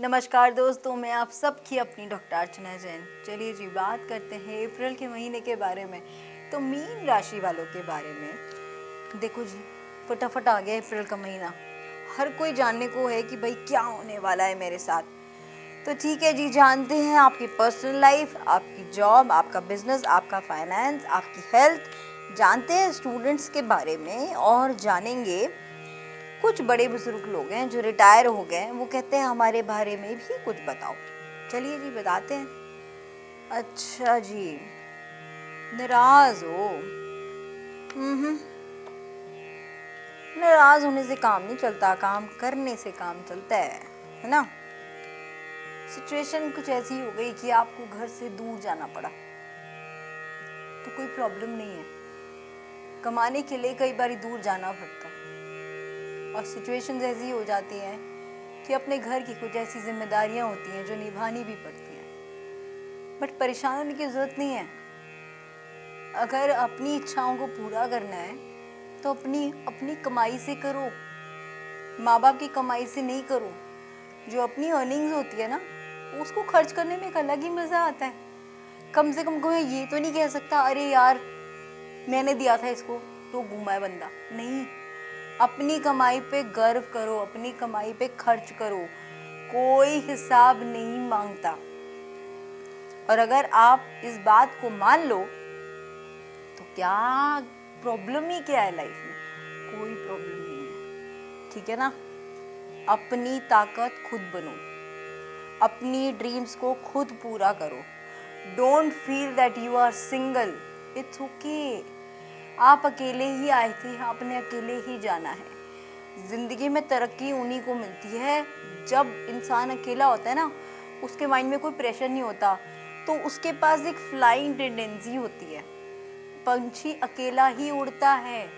नमस्कार दोस्तों, मैं आप सबकी अपनी डॉक्टर अर्चना जैन। चलिए जी, बात करते हैं अप्रैल के महीने के बारे में। तो मीन राशि वालों के बारे में देखो जी, फटाफट आ गया अप्रैल का महीना। हर कोई जानने को है कि भाई क्या होने वाला है मेरे साथ। तो ठीक है जी, जानते हैं आपकी पर्सनल लाइफ, आपकी जॉब, आपका बिजनेस, आपका फाइनेंस, आपकी हेल्थ, जानते हैं स्टूडेंट्स के बारे में और जानेंगे कुछ बड़े बुजुर्ग लोग हैं जो रिटायर हो गए हैं, वो कहते हैं हमारे बारे में भी कुछ बताओ। चलिए जी, बताते हैं। अच्छा जी, नाराज हो? नाराज होने से काम नहीं चलता, काम करने से काम चलता है ना। सिचुएशन कुछ ऐसी हो गई कि आपको घर से दूर जाना पड़ा, तो कोई प्रॉब्लम नहीं है, कमाने के लिए कई बार दूर जाना पड़ता है। और सिचुएशंस ऐसी हो जाती हैं कि अपने घर की कुछ ऐसी जिम्मेदारियां होती हैं जो निभानी भी पड़ती हैं। बट परेशान होने की ज़रूरत नहीं है। अगर अपनी इच्छाओं को पूरा करना है तो अपनी कमाई से करो, माँ बाप की कमाई से नहीं करो। जो अपनी अर्निंग्स होती है ना, उसको खर्च करने में एक अलग ही मज़ा आता है। कम से कम कोई ये तो नहीं कह सकता अरे यार मैंने दिया था इसको तो घूमा है बंदा। नहीं, अपनी कमाई पे गर्व करो, अपनी कमाई पे खर्च करो, कोई हिसाब नहीं मांगता। और अगर आप इस बात को मान लो तो क्या प्रॉब्लम ही क्या है लाइफ में? कोई प्रॉब्लम नहीं है, ठीक है ना। अपनी ताकत खुद बनो, अपनी ड्रीम्स को खुद पूरा करो। Don't feel that you are single, it's okay. आप अकेले ही आए थे, आपने अकेले ही जाना है। जिंदगी में तरक्की उन्हीं को मिलती है जब इंसान अकेला होता है ना, उसके माइंड में कोई प्रेशर नहीं होता, तो उसके पास एक फ्लाइंग टेंडेंसी होती है। पंछी अकेला ही उड़ता है,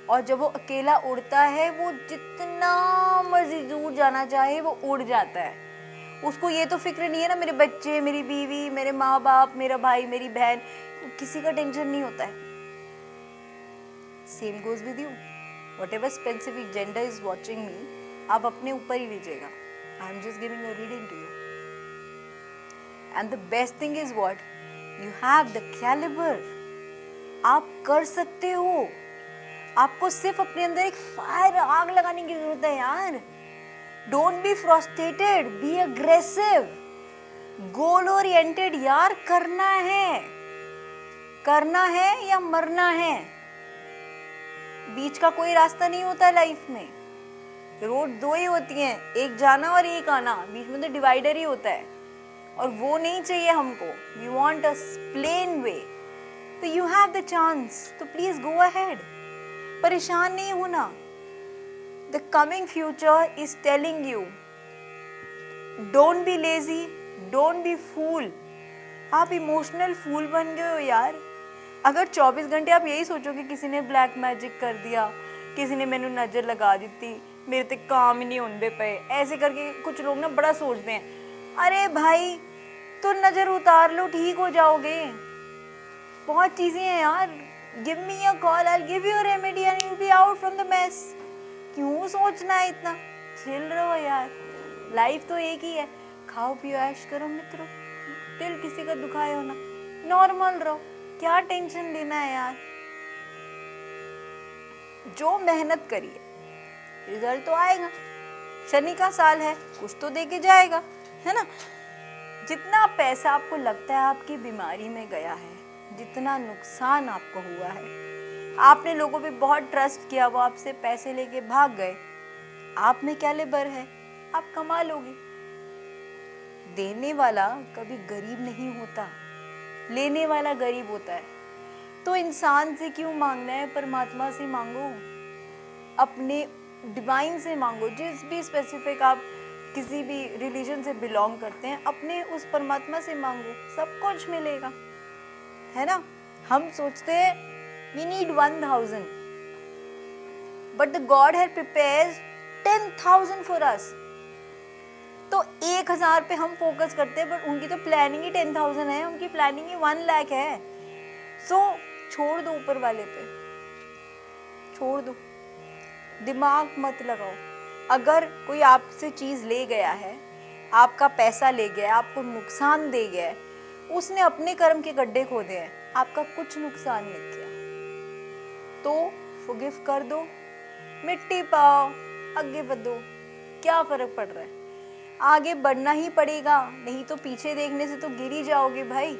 और जब वो अकेला उड़ता है वो जितना मर्जी दूर जाना चाहे वो उड़ जाता है। उसको ये तो फिक्र नहीं है ना मेरे बच्चे, मेरी बीवी, मेरे माँ बाप, मेरा भाई, मेरी बहन, किसी का टेंशन नहीं होता है। Same goes with you. Whatever specific gender is watching me, आप अपने ऊपर ही लीजिएगा। I am just giving a reading to you. And the best thing is what? You have the caliber. आप कर सकते हो। आपको सिर्फ अपने अंदर एक फायर, आग लगाने की जरूरत है यार। Don't be frustrated, be aggressive, goal oriented यार। करना है या मरना है। बीच का कोई रास्ता नहीं होता लाइफ में। रोड दो ही होती हैं, एक जाना और एक आना, बीच में तो डिवाइडर ही होता है, और वो नहीं चाहिए हमको। We want a plain way. तो यू हैव द चांस, तो प्लीज गो अहेड। परेशान नहीं होना। The coming future is telling you, don't be lazy, don't be fool. आप इमोशनल फूल बन गए हो यार। अगर 24 घंटे आप यही सोचोगे किसी ने ब्लैक मैजिक कर दिया, किसी ने मैंने नज़र लगा दी थी, मेरे ते काम ही नहीं होंदे पे, ऐसे करके कुछ लोग ना बड़ा सोचते हैं। अरे भाई, तो नज़र उतार लो, ठीक हो जाओगे। बहुत चीज़ें हैं यार। Give me a call, I will give you a remedy and you will be out from the mess. क्यों सोचना है इतना? चिल रहो यार, लाइफ तो एक ही है। खाओ पियो ऐश करो मित्रों, दिल किसी का दुखाए हो ना, नॉर्मल रहो, क्या टेंशन लेना है यार। जो मेहनत करिए रिजल्ट तो आएगा। शनि का साल है, कुछ तो दे के जाएगा, है ना। जितना पैसा आपको लगता है आपकी बीमारी में गया है, जितना नुकसान आपको हुआ है, आपने लोगों पे बहुत ट्रस्ट किया, वो आपसे पैसे लेके भाग गए। आप में कैलिबर है, आप कमा लोगे। देने वाला कभी गरीब नहीं होता, लेने वाला गरीब होता है। तो इंसान से क्यों मांगना है, परमात्मा से मांगो, अपने डिवाइन से मांगो। जिस भी स्पेसिफिक आप किसी भी रिलीजन से बिलोंग करते हैं, अपने उस परमात्मा से मांगो, सब कुछ मिलेगा, है ना। हम सोचते हैं we need 1000, but the god has prepared 10,000 for us. तो 1000 पे हम फोकस करते हैं, बट उनकी तो प्लानिंग ही 10,000 है, उनकी प्लानिंग ही 1 लाख है। सो छोड़ दो, ऊपर वाले पे छोड़ दो, दिमाग मत लगाओ। अगर कोई आपसे चीज़ ले गया है आपका पैसा ले गया, आपको नुकसान दे गया, उसने अपने कर्म के गड्ढे खोदे हैं, आपका कुछ नुकसान नहीं किया। तो फॉरगिव कर दो, मिट्टी पाओ, आगे बढ़ो, क्या फर्क पड़ रहा है? आगे बढ़ना ही पड़ेगा, नहीं तो पीछे देखने से तो गिर ही जाओगे भाई।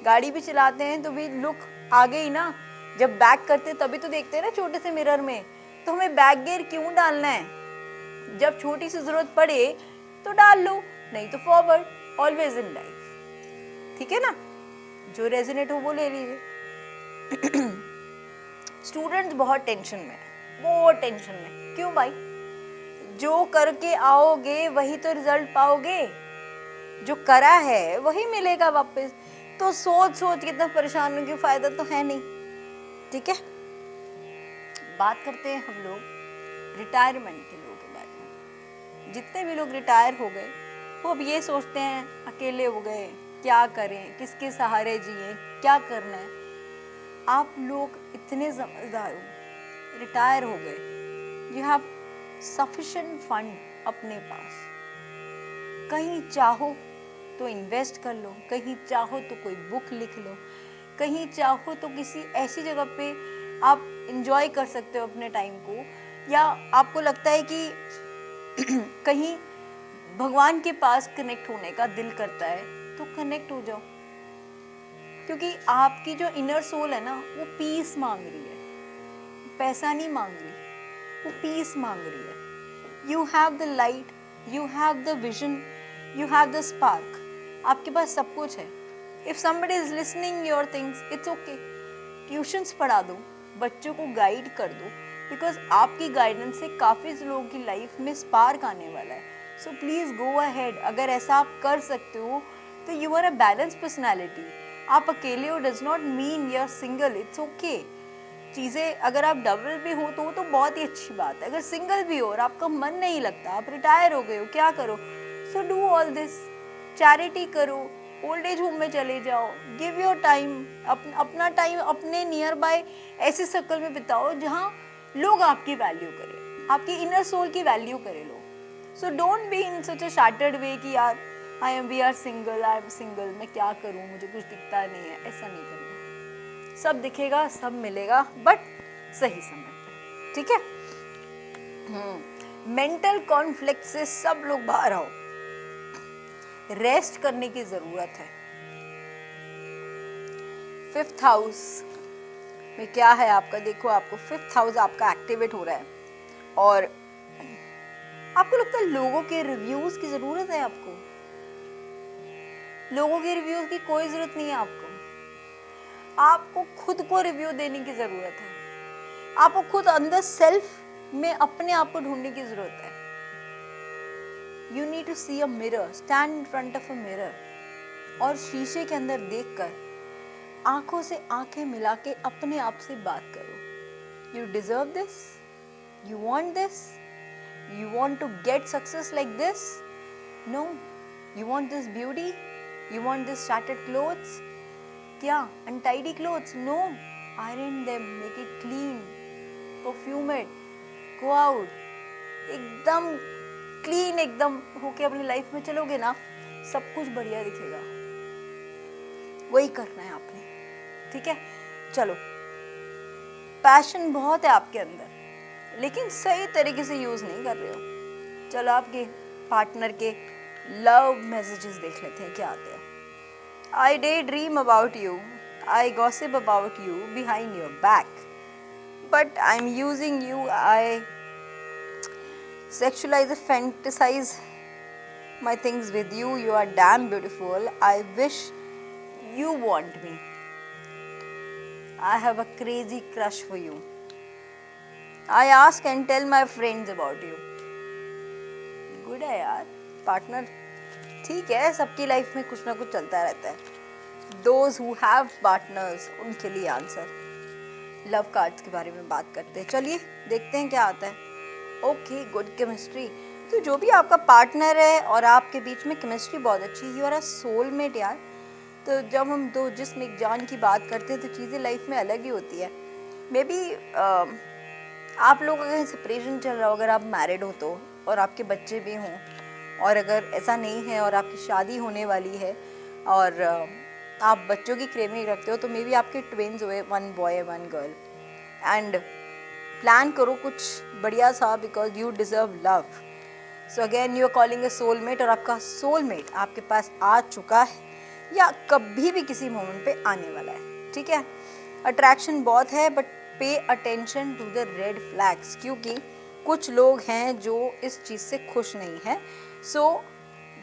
गाड़ी भी चलाते हैं तो भी लुक आगे ही ना, जब बैक करते तभी तो देखते हैं ना छोटे से मिरर में, तो हमें बैक गियर क्यों डालना है? जब छोटी सी जरूरत पड़े तो डाल लो, नहीं तो फॉरवर्ड, ऑलवेज इन लाइफ। ठीक है ना? जो रेजोनेट हो वो ले लीजिए। स्टूडेंट्स बहुत टेंशन में, बहुत टेंशन में। क्यों भाई? जो करके आओगे वही तो रिजल्ट पाओगे, जो करा है वही मिलेगा वापस। तो सोच सोच कितना परेशान होने की फायदा तो है नहीं। ठीक है, बात करते हैं हम लोग रिटायरमेंट के लोगों के बारे में। जितने भी लोग रिटायर हो गए वो अब ये सोचते हैं अकेले हो गए, क्या करें, किसके सहारे जिए, क्या करना है। आप लोग इतने समझदार हो, रिटायर हो गए, यू हैव सफिशिएंट फंड अपने पास, कहीं चाहो तो इन्वेस्ट कर लो, कहीं चाहो तो कोई बुक लिख लो, कहीं चाहो तो किसी ऐसी जगह पे आप इंजॉय कर सकते हो अपने टाइम को, या आपको लगता है कि कहीं भगवान के पास कनेक्ट होने का दिल करता है तो कनेक्ट हो जाओ, क्योंकि आपकी जो इनर सोल है ना वो पीस मांग रही है, पैसा नहीं मांग रही, वो पीस मांग रही है। You have the light, you have the vision, you have the spark, आपके पास सब कुछ है। If somebody is listening your things, it's okay, tuitions पढ़ा दो, बच्चों को गाइड कर दो, बिकॉज आपकी गाइडेंस से काफ़ी लोगों की लाइफ में स्पार्क आने वाला है। So please go ahead. अगर ऐसा आप कर सकते हो तो you are a balance personality. आप अकेले हो does not mean you are single, it's okay. चीज़ें अगर आप डबल भी हो तो बहुत ही अच्छी बात है। अगर सिंगल भी हो और आपका मन नहीं लगता, आप रिटायर हो गए हो, क्या करो? So do all this, charity करो, ओल्ड एज होम में चले जाओ, गिव योर टाइम, अपना टाइम अपने नियर बाय ऐसे सर्कल में बिताओ जहाँ लोग आपकी वैल्यू करें, आपकी इनर सोल की वैल्यू करें लोग। So don't be in such a shattered way कि यार we are single, I am single, मैं क्या करूँ, मुझे कुछ दिखता नहीं है। ऐसा नहीं करना, सब दिखेगा, सब मिलेगा, बट सही समय पर। ठीक है? मेंटल कॉन्फ्लिक्ट से सब लोग बाहर आओ, रेस्ट करने की जरूरत है। 5th हाउस में क्या है आपका? देखो, आपको 5th हाउस आपका एक्टिवेट हो रहा है, और आपको लगता है लोगों के रिव्यूज की जरूरत है। आपको लोगों के रिव्यूज की कोई जरूरत नहीं है। आपको खुद को रिव्यू देने की जरूरत है। आपको खुद अंदर सेल्फ में अपने आप को ढूंढने की जरूरत है। You need to see a mirror, stand in front of a mirror, और शीशे के अंदर देखकर आंखों से आंखें मिला के अपने आप से बात करो। You deserve this, you want this, you want to get success like this, no, you want this beauty, you want this shattered clothes, क्या untidy clothes, no, iron them, make it clean, perfume it, go out, एकदम clean, एकदम होके अपनी life में चलोगे ना, सब कुछ बढ़िया दिखेगा। वही करना है आपने। ठीक है? चलो, पैशन बहुत है आपके अंदर, लेकिन सही तरीके से यूज नहीं कर रहे हो। चलो, आपके पार्टनर के लव मैसेजेस देख लेते हैं क्या आते हैं। I daydream about you, I gossip about you behind your back, but I'm using you, I sexualize and fantasize my things with you, you are damn beautiful, I wish you want me, I have a crazy crush for you, I ask and tell my friends about you। Good है यार, partner ठीक है, सबकी life में कुछ ना कुछ चलता रहता है। दोज हु हैव पार्टनर्स, उनके लिए आंसर। लव कार्ड्स के बारे में बात करते हैं, चलिए देखते हैं क्या आता है। Okay, good chemistry. तो जो भी आपका पार्टनर है और आपके बीच में केमिस्ट्री बहुत अच्छी, यू आर अ सोलमेट यार। तो जब हम दो जिस्म एक जान की बात करते हैं तो चीज़ें लाइफ में अलग ही होती है। मे बी आप लोग अगर सेपरेशन चल रहा हो, अगर आप मैरिड हो तो, और आपके बच्चे भी हों, और अगर ऐसा नहीं है और आपकी शादी होने वाली है और आप बच्चों की क्रेविंग रखते हो, तो मे बी आपके ट्विन्स हुए, 1 बॉय 1 गर्ल, एंड प्लान करो कुछ बढ़िया सा, because you deserve love. So again you are calling a soulmate, और आपका सोलमेट आपके पास आ चुका है या कभी भी किसी मोमेंट पे आने वाला है. ठीक है, अट्रैक्शन बहुत है, but pay attention to the red flags, क्योंकि कुछ लोग हैं जो इस चीज़ से खुश नहीं है. So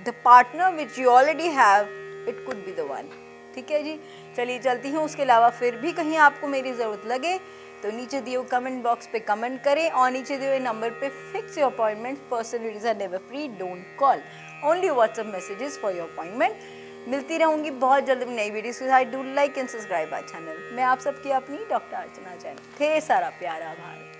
the partner which you already have, it could be the one. ठीक है जी, चलिए चलती हूँ. उसके अलावा फिर भी कहीं आपको मेरी ज़रूरत लगे तो नीचे दिए हुए कमेंट बॉक्स पे कमेंट करें, और नीचे दिए हुए नंबर पे fix your appointment. Personalities are never free, don't call, only WhatsApp messages for your appointment. मिलती रहूंगी बहुत जल्द नई वीडियोस के साथ. Do like and subscribe our channel. मैं आप सबकी अपनी डॉक्टर अर्चना जैन. ढेर सारा प्यार, आभार.